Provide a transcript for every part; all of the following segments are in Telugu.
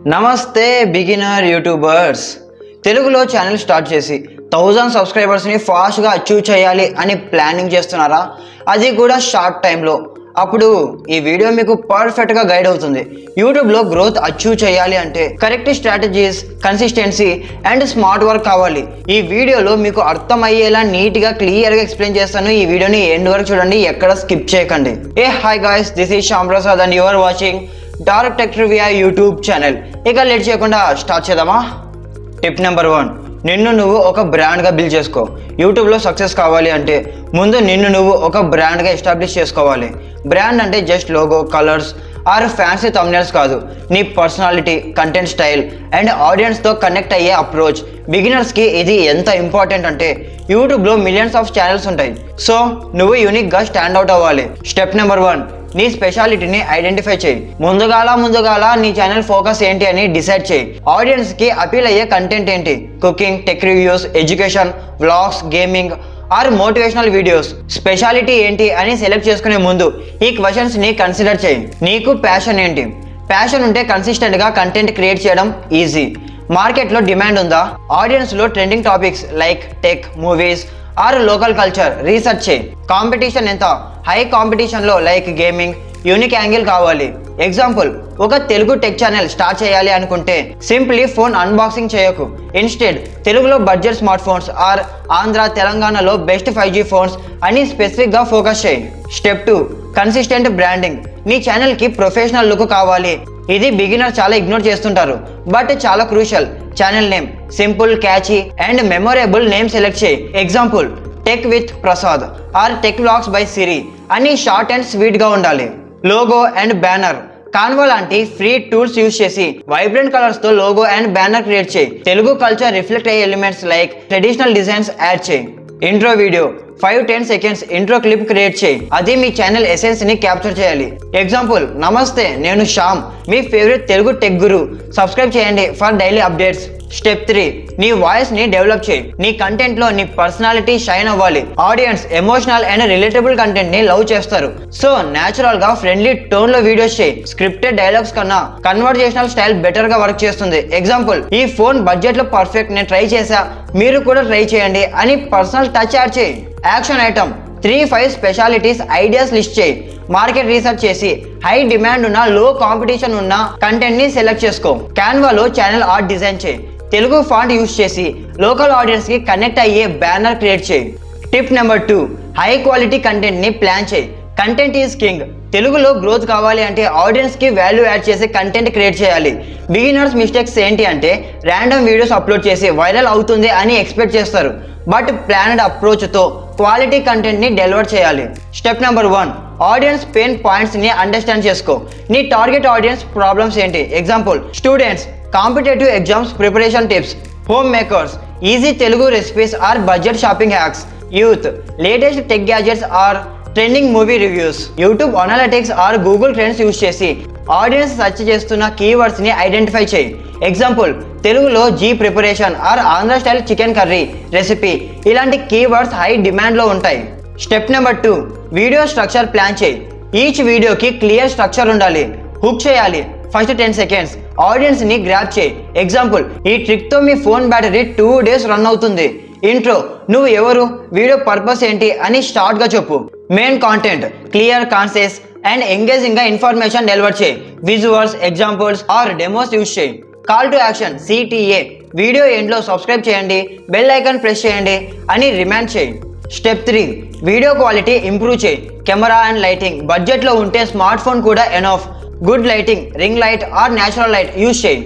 నమస్తే బిగినర్ యూట్యూబర్స్. తెలుగులో ఛానల్ స్టార్ట్ చేసి 1000 సబ్స్క్రైబర్స్ని ఫాస్ట్గా అచీవ్ చేయాలి అని ప్లానింగ్ చేస్తున్నారా? అది కూడా షార్ట్ టైంలో. అప్పుడు ఈ వీడియో మీకు పర్ఫెక్ట్గా గైడ్ అవుతుంది. యూట్యూబ్లో గ్రోత్ అచీవ్ చేయాలి అంటే correct strategies, consistency and smart work కావాలి. ఈ వీడియోలో మీకు అర్థమయ్యేలా నీట్గా క్లియర్గా ఎక్స్ప్లెయిన్ చేస్తాను. ఈ వీడియోని ఎండ్ వరకు చూడండి, ఎక్కడ స్కిప్ చేయకండి. Hi guys, this is Shyam Prasad and you are watching dark tech trivia YouTube channel. ఇక లేట్ చేయకుండా స్టార్ట్ చేద్దామా? టిప్ నెంబర్ 1, నిన్ను నువ్వు ఒక బ్రాండ్గా బిల్డ్ చేసుకో. యూట్యూబ్లో సక్సెస్ కావాలి అంటే ముందు నిన్ను నువ్వు ఒక బ్రాండ్గా ఎస్టాబ్లిష్ చేసుకోవాలి. బ్రాండ్ అంటే just logo, colours or fancy thumbnails కాదు. నీ పర్సనాలిటీ, కంటెంట్ స్టైల్ అండ్ ఆడియన్స్తో కనెక్ట్ అయ్యే అప్రోచ్. బిగినర్స్కి ఇది ఎంత ఇంపార్టెంట్ అంటే యూట్యూబ్లో మిలియన్స్ ఆఫ్ ఛానల్స్ ఉంటాయి. సో నువ్వు యూనిక్గా స్టాండ్ అవుట్ అవ్వాలి. స్టెప్ నెంబర్ 1, నీ స్పెషాలిటీని ఐడెంటిఫై చేయి. ముందుగాల నీ ఛానల్ ఫోకస్ ఏంటి అని డిసైడ్ చేయి. ఆడియన్స్ కి అపీల్ అయ్యే కంటెంట్ ఏంటి? Cooking, tech reviews, education, vlogs, gaming or motivational videos. Speciality ఏంటి అని సెలెక్ట్ చేసుకునే ముందు ఈ క్వశ్చన్స్ ని కన్సిడర్ చేయి. నీకు ప్యాషన్ ఏంటి? ప్యాషన్ ఉంటే కన్సిస్టెంట్ గా కంటెంట్ క్రియేట్ చేయడం ఈజీ. మార్కెట్లో డిమాండ్ ఉందా? ఆడియన్స్లో trending topics like tech, movies or local culture research చేయి. కాంపిటీషన్ ఎంత? హై కాంపిటీషన్లో లైక్ గేమింగ్ యూనిక్ యాంగిల్ కావాలి. ఎగ్జాంపుల్, ఒక తెలుగు టెక్ ఛానల్ స్టార్ట్ చేయాలి అనుకుంటే సింప్లీ ఫోన్ అన్బాక్సింగ్ చేయకు. ఇన్స్టెడ్ తెలుగులో budget smart phones or Andhra, తెలంగాణలో బెస్ట్ 5G ఫోన్స్ అని స్పెసిఫిక్గా ఫోకస్ చేయి. Step 2, consistent branding. నీ ఛానల్కి ప్రొఫెషనల్ లుక్ కావాలి. ఇది బిగినర్ చాలా ఇగ్నోర్ చేస్తుంటారు, బట్ చాలా crucial. Channel name simple, catchy and memorable name select చేయి. Example, tech with Prasad or tech vlogs by Siri అని షార్ట్ అండ్ స్వీట్గా ఉండాలి. Logo and banner. కాన్వా లాంటి ఫ్రీ టూల్స్ యూజ్ చేసి వైబ్రెంట్ కలర్స్ తో లోగో అండ్ బ్యానర్ క్రియేట్ చేయి. తెలుగు కల్చర్ రిఫ్లెక్ట్ అయ్యే elements like traditional designs add చేయి. Intro video 5-10 seconds intro clip create చేయి. అది మీ ఛానల్ ఎసెన్స్ ని క్యాప్చర్ చేయాలి. ఎగ్జాంపుల్, నమస్తే నేను శ్యామ్, మీ ఫేవరెట్ తెలుగు టెక్ గురు. సబ్స్క్రైబ్ చేయండి ఫర్ డైలీ అప్డేట్స్. స్టెప్ 3, నీ వాయిస్ ని డెవలప్ చేయి. నీ కంటెంట్ లో నీ పర్సనాలిటీ షైన్ అవ్వాలి. Audience emotional and relatable content ని లవ్ చేస్తారు. సో నేచురల్ గా ఫ్రెండ్లీ టోన్ లో వీడియోస్ చేయి. స్క్రిప్టెడ్ డైలాగ్స్ కన్నా కన్వర్జేషనల్ స్టైల్ బెటర్ గా వర్క్ చేస్తుంది. ఎగ్జాంపుల్, ఈ ఫోన్ బడ్జెట్ లో పర్ఫెక్ట్, నేను ట్రై చేసా, మీరు కూడా ట్రై చేయండి అని పర్సనల్ టచ్ యాడ్ చేయి. Action item 3-5 specialities ideas list చేయి. మార్కెట్ రీసెర్చ్ చేసి హై డిమాండ్ ఉన్న, లో కాంపిటీషన్ ఉన్న కంటెంట్ ని సెలెక్ట్ చేసుకో. క్యాన్వాలో ఛానల్ ఆర్ట్ డిజైన్ చేయి. తెలుగు ఫాంట్ యూజ్ చేసి లోకల్ ఆడియన్స్ కి కనెక్ట్ అయ్యే బ్యానర్ క్రియేట్ చేయి. Tip number 2, high quality content ని ప్లాన్ చేయి. Content is king. తెలుగులో గ్రోత్ కావాలి అంటే ఆడియన్స్ కి వాల్యూ యాడ్ చేసే కంటెంట్ క్రియేట్ చేయాలి. బిగినర్స్ మిస్టేక్స్ ఏంటి అంటే ర్యాండమ్ వీడియోస్ అప్లోడ్ చేసి వైరల్ అవుతుంది అని ఎక్స్పెక్ట్ చేస్తారు, బట్ ప్లానెడ్ అప్రోచ్ తో క్వాలిటీ కంటెంట్ ని డెలివర్ చేయాలి. Step number 1, audience pain points ని అండర్స్టాండ్ చేసుకో. నీ టార్గెట్ ఆడియన్స్ ప్రాబ్లమ్స్ ఏంటి? Example, students, competitive exams preparation tips. Home makers, easy Telugu recipes or budget shopping hacks. Youth, latest tech gadgets or trending movie reviews. YouTube analytics or Google trends use చేసి ఆడియన్స్ సెర్చ్ చేస్తున్న కీవర్డ్స్ ని ఐడెంటిఫై చేయి. ఎగ్జాంపుల్, తెలుగులో JEE preparation or Andhra style chicken curry recipe. ఇలాంటి కీవర్డ్స్ హై డిమాండ్లో ఉంటాయి. Step number 2, video structure plan చేయి. ఈచ్ వీడియోకి క్లియర్ స్ట్రక్చర్ ఉండాలి. హుక్ చేయాలి. ఫస్ట్ 10 సెకండ్స్ ఆడియన్స్ ని గ్రాప్ చేయి. ఎగ్జాంపుల్, ఈ ట్రిక్ తో మీ ఫోన్ బ్యాటరీ 2 days రన్ అవుతుంది. ఇంట్రో, నువ్వు ఎవరు, వీడియో పర్పస్ ఏంటి అని స్టార్ట్ గా చెప్పు. Main content clear, concise and engaging గా ఇన్ఫర్మేషన్ డెలివర్ చేయి. Visuals, examples or demos use చేయి. Call to action CTA, video end లో సబ్స్క్రైబ్ చేయండి, బెల్ ఐకాన్ ప్రెస్ చేయండి అని రిమైండ్ చేయి. స్టెప్ 3, వీడియో క్వాలిటీ ఇంప్రూవ్ చేయి. కెమెరా అండ్ లైటింగ్ బడ్జెట్ లో ఉంటే స్మార్ట్ ఫోన్ కూడా enough. Good lighting, ring light or natural light use చేయి.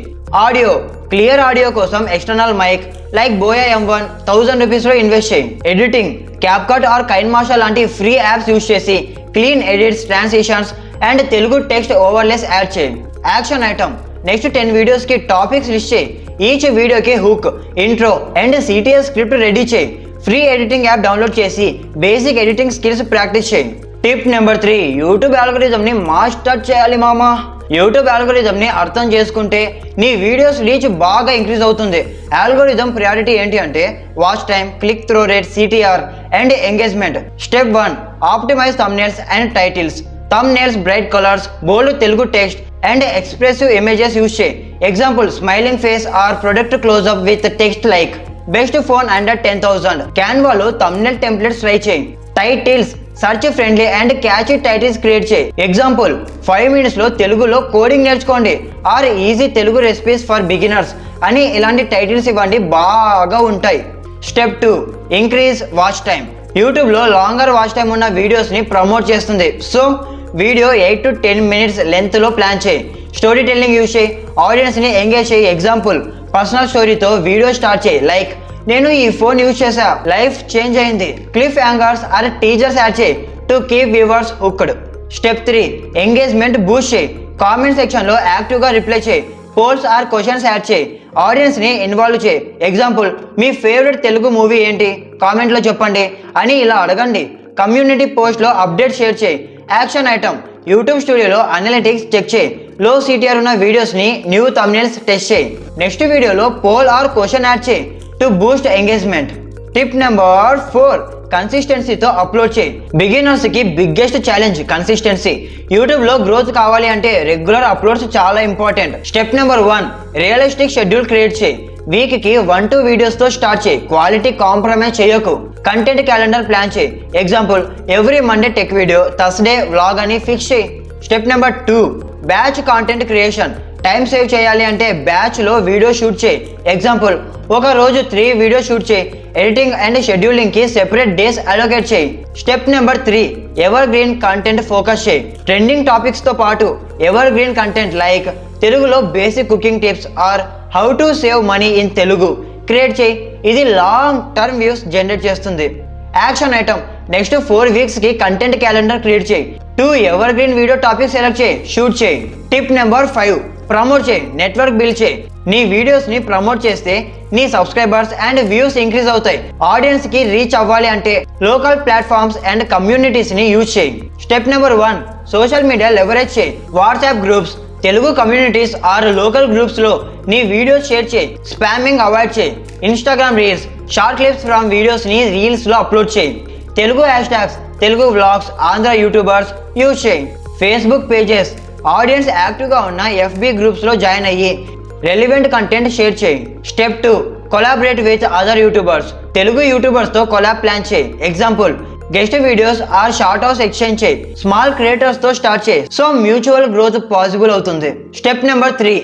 ఆడియో, క్లియర్ ఆడియో కోసం external mic like Boya M1 1000 రూపీస్లో ఇన్వెస్ట్ చేయి. ఎడిటింగ్, క్యాప్కట్ ఆర్ కైన్మాస్టర్ లాంటి ఫ్రీ యాప్స్ యూజ్ చేసి clean edits, transitions and Telugu text overlays add చేయి. యాక్షన్ ఐటమ్, నెక్స్ట్ 10 వీడియోస్కి టాపిక్స్ లిస్ట్ చేయి. ఈచ్ వీడియోకి hook, intro and CTS script ready చేయి. ఫ్రీ ఎడిటింగ్ యాప్ డౌన్లోడ్ చేసి బేసిక్ ఎడిటింగ్ స్కిల్స్ ప్రాక్టీస్ చేయి. టిప్ నెంబర్ 3, యూట్యూబ్ అల్గోరిథంని మాస్టర్ చేయాలి మామా. యూట్యూబ్ అల్గోరిథంని అర్థం చేసుకుంటే నీ వీడియోస్ రీచ్ బాగా ఇంక్రీజ్ అవుతుంది. అల్గోరిథం ప్రయారిటీ ఏంటి అంటే watch time, click through rate, CTR and engagement. Step 1, optimise thumbnails and titles. thumbnails bright colors, bold Telugu text and expressive images use చేయి. Example smiling face or product close up with text like best phone under 10,000. Canva-లో thumbnail templates try చేయి. Titles search friendly and catchy titles create చేయి. Example 5 minutes లో తెలుగులో కోడింగ్ నేర్చుకోండి or easy Telugu recipes for beginners అని ఇలాంటి టైటిల్స్ ఇవ్వండి, బాగా ఉంటాయి. Step 2 increase watch time. యూట్యూబ్లో లాంగర్ వాచ్ టైం ఉన్న వీడియోస్ని ప్రమోట్ చేస్తుంది. సో వీడియో 8 to 10 minutes లెంత్లో ప్లాన్ చేయి. స్టోరీ టెల్లింగ్ యూజ్ చేయి, ఆడియన్స్ని ఎంగేజ్ చేయి. ఎగ్జాంపుల్ పర్సనల్ స్టోరీతో వీడియో స్టార్ట్ చేయి. లైక్ నేను ఈ ఫోన్ యూజ్ చేసా, లైఫ్ చేంజ్ అయింది. Cliff hangers are teasers add చేయి to keep viewers hooked. Step 3 engagement Boost చేయి. కామెంట్ సెక్షన్లో యాక్టివ్గా రిప్లై చేయి. పోల్స్ ఆర్ క్వశ్చన్స్ యాడ్ చేయి. ఆడియన్స్ని ఇన్వాల్వ్ చేయి. ఎగ్జాంపుల్ మీ ఫేవరెట్ తెలుగు మూవీ ఏంటి కామెంట్లో చెప్పండి అని ఇలా అడగండి. కమ్యూనిటీ పోస్ట్లో అప్డేట్ షేర్ చేయి. యాక్షన్ ఐటమ్ యూట్యూబ్ స్టూడియోలో అనలిటిక్స్ చెక్ చేయి. లో సిటిఆర్ ఉన్న వీడియోస్ని న్యూ థంబ్నెయిల్స్ టెస్ట్ చేయి. నెక్స్ట్ వీడియోలో పోల్ ఆర్ క్వశ్చన్ యాడ్ చేయి to boost engagement. Tip number 4 కన్సిస్టెన్సీతో అప్లోడ్ చేయి. బిగినర్స్కి బిగ్గెస్ట్ ఛాలెంజ్ కన్సిస్టెన్సీ. యూట్యూబ్లో గ్రోత్ కావాలి అంటే రెగ్యులర్ అప్లోడ్స్ చాలా important. Step number 1 realistic schedule create చేయి. వీక్కి 1-2 వీడియోస్తో స్టార్ట్ చేయి. క్వాలిటీ కాంప్రమైజ్ చేయకు. కంటెంట్ క్యాలెండర్ ప్లాన్ చేయి. Example every Monday tech video, Thursday vlog అని ఫిక్స్ చేయి. Step number 2 batch content creation. Time save చేయాలి అంటే బ్యాచ్లో వీడియో షూట్ చేయి. ఎగ్జాంపుల్ ఒక రోజు 3 వీడియో షూట్ చేయి. ఎడిటింగ్ అండ్ షెడ్యూలింగ్కి సెపరేట్ డేస్ అలోకేట్ చేయి. Step number 3 evergreen content focus చేయి. ట్రెండింగ్ టాపిక్స్తో పాటు ఎవర్ గ్రీన్ కంటెంట్ లైక్ తెలుగులో basic cooking tips or how to save money in Telugu create చేయి. ఇది లాంగ్ టర్మ్ వ్యూస్ జనరేట్ చేస్తుంది. యాక్షన్ ఐటమ్ నెక్స్ట్ 4 వీక్స్కి కంటెంట్ క్యాలెండర్ క్రియేట్ చేయి. 2 evergreen video topic select చేయి, షూట్ చేయి. టిప్ నెంబర్ 5 ప్రమోట్ చేయి. నెట్వర్క్ బిల్డ్ చేయి. నీ వీడియోస్ని ప్రమోట్ చేస్తే నీ సబ్స్క్రైబర్స్ అండ్ వ్యూస్ ఇంక్రీజ్ అవుతాయి. ఆడియన్స్కి రీచ్ అవ్వాలి అంటే లోకల్ ప్లాట్ఫామ్స్ అండ్ కమ్యూనిటీస్ని యూజ్ చేయి. Step number 1 social media leverage చేయి. WhatsApp groups, Telugu communities or local గ్రూప్స్లో నీ వీడియోస్ షేర్ చేయి. స్పామింగ్ అవాయిడ్ చేయి. Instagram reels, short clips from వీడియోస్ని రీల్స్లో అప్లోడ్ చేయి. Telugu hashtags, Telugu vlogs, Andhra YouTubers use చేయి. ఫేస్బుక్ పేజెస్, ఆడియన్స్ యాక్టివ్గా ఉన్న ఎఫ్బి గ్రూప్స్లో జాయిన్ అయ్యి రెలివెంట్ కంటెంట్ షేర్ చేయి. Step 2 collaborate with other YouTubers. Telugu యూట్యూబర్స్తో collab plan చేయి. Example guest videos or shout outs exchange చేయి. స్మాల్ క్రియేటర్స్తో స్టార్ట్ చేయి. సో మ్యూచువల్ గ్రోత్ పాసిబుల్ అవుతుంది. స్టెప్ నెంబర్ 3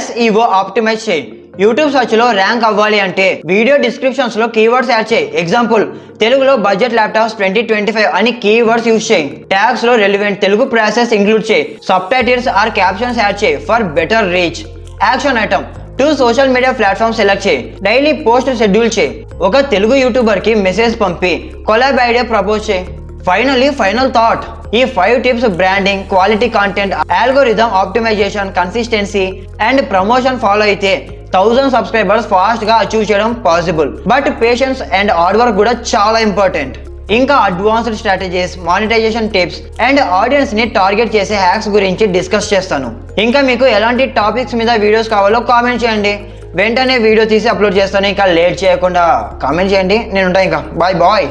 SEO ఆప్టిమైజ్ చేయి. యూట్యూబ్ సర్చ్లో ర్యాంక్ అవ్వాలి అంటే వీడియో డిస్క్రిప్షన్స్లో కీవర్డ్స్ యాడ్ చేయి. ఎగ్జాంపుల్ తెలుగులో బడ్జెట్ ల్యాప్టాప్స్ 2025 అని కీవర్డ్స్ యూజ్ చేయి. ట్యాగ్స్లో రెలివెంట్ తెలుగు ప్రాసెస్ ఇంక్లూడ్ చేయి. Subtitles or captions add చేయి for better reach. Action item 2 social media platform select చేయి. డైలీ పోస్ట్ షెడ్యూల్ చేయి. ఒక తెలుగు యూట్యూబర్కి మెసేజ్ పంపి కొలాబ్ ఐడియా ప్రపోజ్ చేయి. ఫైనల్ థాట్ ఈ 5 tips branding, quality content, algorithm optimization, consistency and promotion follow అయితే 1000 సబ్స్క్రైబర్స్ ఫాస్ట్గా అచీవ్ చేయడం possible. But patience and hard work కూడా చాలా ఇంపార్టెంట్. ఇంకా advanced strategies, monetization tips and ఆడియన్స్ని టార్గెట్ చేసే హ్యాక్స్ గురించి డిస్కస్ చేస్తాను. ఇంకా మీకు ఎలాంటి టాపిక్స్ మీద వీడియోస్ కావాలో కామెంట్ చేయండి. వెంటనే వీడియో తీసి అప్లోడ్ చేస్తాను. ఇంకా లేట్ చేయకుండా కామెంట్ చేయండి. నేను ఉంటాను. ఇంకా బాయ్.